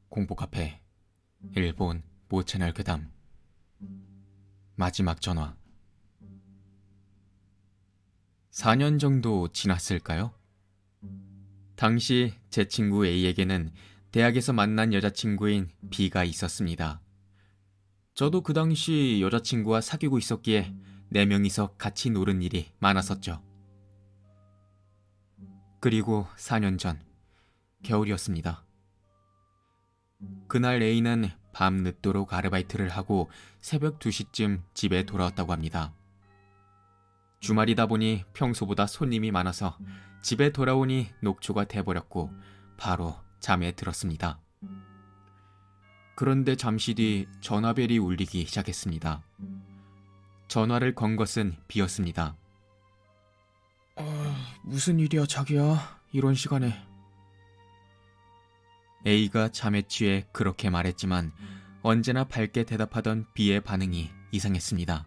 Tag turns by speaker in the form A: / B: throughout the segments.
A: 공포카페 일본 모채널 괴담 마지막 전화. 4년 정도 지났을까요? 당시 제 친구 A에게는 대학에서 만난 여자친구인 B가 있었습니다. 저도 그 당시 여자친구와 사귀고 있었기에 4명이서 같이 노는 일이 많았었죠. 그리고 4년 전 겨울이었습니다. 그날 A는 밤 늦도록 아르바이트를 하고 새벽 2시쯤 집에 돌아왔다고 합니다. 주말이다 보니 평소보다 손님이 많아서 집에 돌아오니 녹초가 돼버렸고 바로 잠에 들었습니다. 그런데 잠시 뒤 전화벨이 울리기 시작했습니다. 전화를 건 것은 B였습니다. 무슨 일이야 자기야, 이런 시간에. A가 잠에 취해 그렇게 말했지만 언제나 밝게 대답하던 B의 반응이 이상했습니다.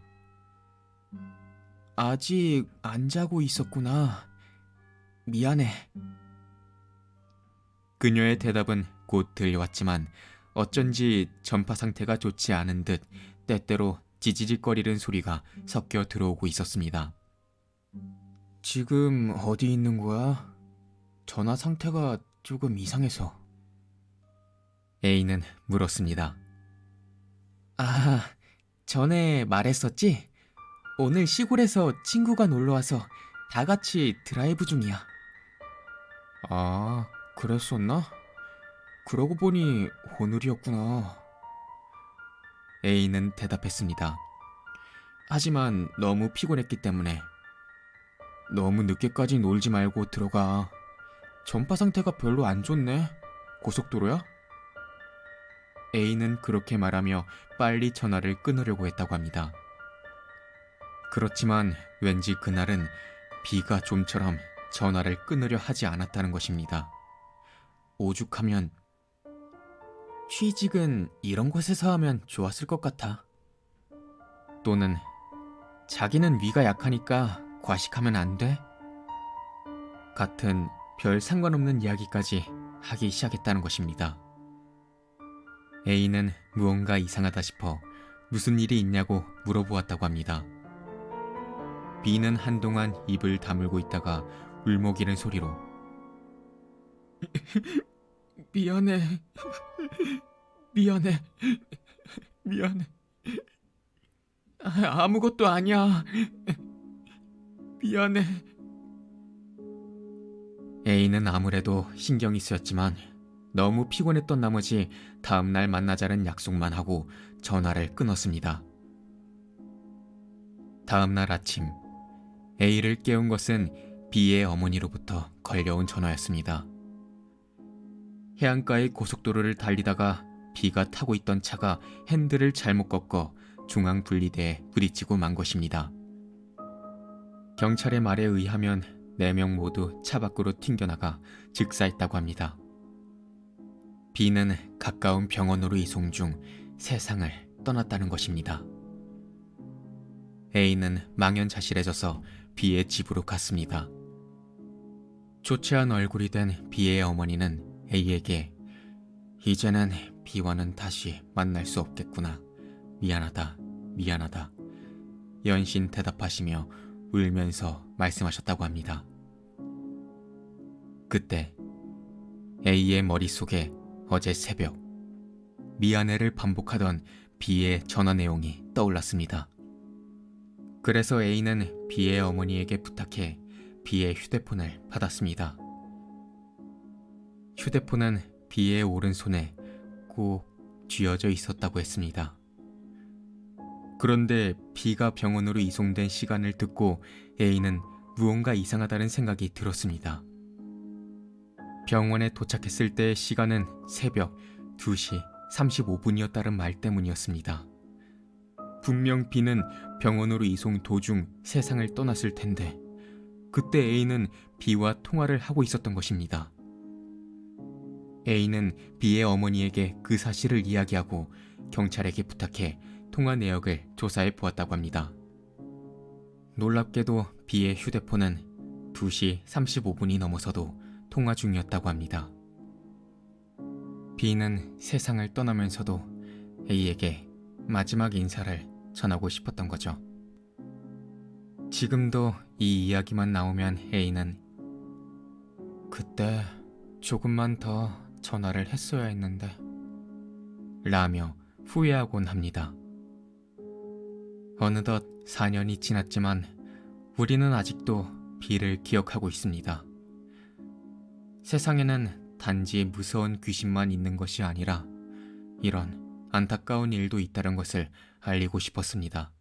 A: 아직 안 자고 있었구나. 미안해. 그녀의 대답은 곧 들려왔지만 어쩐지 전파 상태가 좋지 않은 듯 때때로 지지직거리는 소리가 섞여 들어오고 있었습니다. 지금 어디 있는 거야? 전화 상태가 조금 이상해서. A는 물었습니다. 아, 전에 말했었지? 오늘 시골에서 친구가 놀러와서 다 같이 드라이브 중이야. 아, 그랬었나? 그러고 보니 오늘이었구나. A는 대답했습니다. 하지만 너무 피곤했기 때문에. 너무 늦게까지 놀지 말고 들어가. 전파 상태가 별로 안 좋네. 고속도로야? A는 그렇게 말하며 빨리 전화를 끊으려고 했다고 합니다. 그렇지만 왠지 그날은 B가 좀처럼 전화를 끊으려 하지 않았다는 것입니다. 오죽하면 취직은 이런 곳에서 하면 좋았을 것 같아. 또는 자기는 위가 약하니까 과식하면 안 돼? 같은 별 상관없는 이야기까지 하기 시작했다는 것입니다. A는 무언가 이상하다 싶어 무슨 일이 있냐고 물어보았다고 합니다. B는 한동안 입을 다물고 있다가 울먹이는 소리로 미안해. 미안해. 미안해. 아무것도 아니야. 미안해. A는 아무래도 신경이 쓰였지만 너무 피곤했던 나머지 다음날 만나자는 약속만 하고 전화를 끊었습니다. 다음날 아침 A를 깨운 것은 B의 어머니로부터 걸려온 전화였습니다. 해안가의 고속도로를 달리다가 B가 타고 있던 차가 핸들을 잘못 꺾어 중앙 분리대에 부딪히고 만 것입니다. 경찰의 말에 의하면 4명 모두 차 밖으로 튕겨나가 즉사했다고 합니다. B는 가까운 병원으로 이송 중 세상을 떠났다는 것입니다. A는 망연자실해져서 B의 집으로 갔습니다. 초췌한 얼굴이 된 B의 어머니는 A에게 이제는 B와는 다시 만날 수 없겠구나. 미안하다, 미안하다. 연신 대답하시며 울면서 말씀하셨다고 합니다. 그때 A의 머릿속에 어제 새벽 미안해를 반복하던 B의 전화 내용이 떠올랐습니다. 그래서 A는 B의 어머니에게 부탁해 B의 휴대폰을 받았습니다. 휴대폰은 B의 오른손에 꼭 쥐어져 있었다고 했습니다. 그런데 B가 병원으로 이송된 시간을 듣고 A는 무언가 이상하다는 생각이 들었습니다. 병원에 도착했을 때의 시간은 새벽 2시 35분이었다는 말 때문이었습니다. 분명 B는 병원으로 이송 도중 세상을 떠났을 텐데 그때 A는 B와 통화를 하고 있었던 것입니다. A는 B의 어머니에게 그 사실을 이야기하고 경찰에게 부탁해 통화 내역을 조사해 보았다고 합니다. 놀랍게도 B의 휴대폰은 2시 35분이 넘어서도 통화 중이었다고 합니다. B는 세상을 떠나면서도 A에게 마지막 인사를 전하고 싶었던 거죠. 지금도 이 이야기만 나오면 A는 그때 조금만 더 전화를 했어야 했는데 라며 후회하곤 합니다. 어느덧 4년이 지났지만 우리는 아직도 B를 기억하고 있습니다. 세상에는 단지 무서운 귀신만 있는 것이 아니라 이런 안타까운 일도 있다는 것을 알리고 싶었습니다.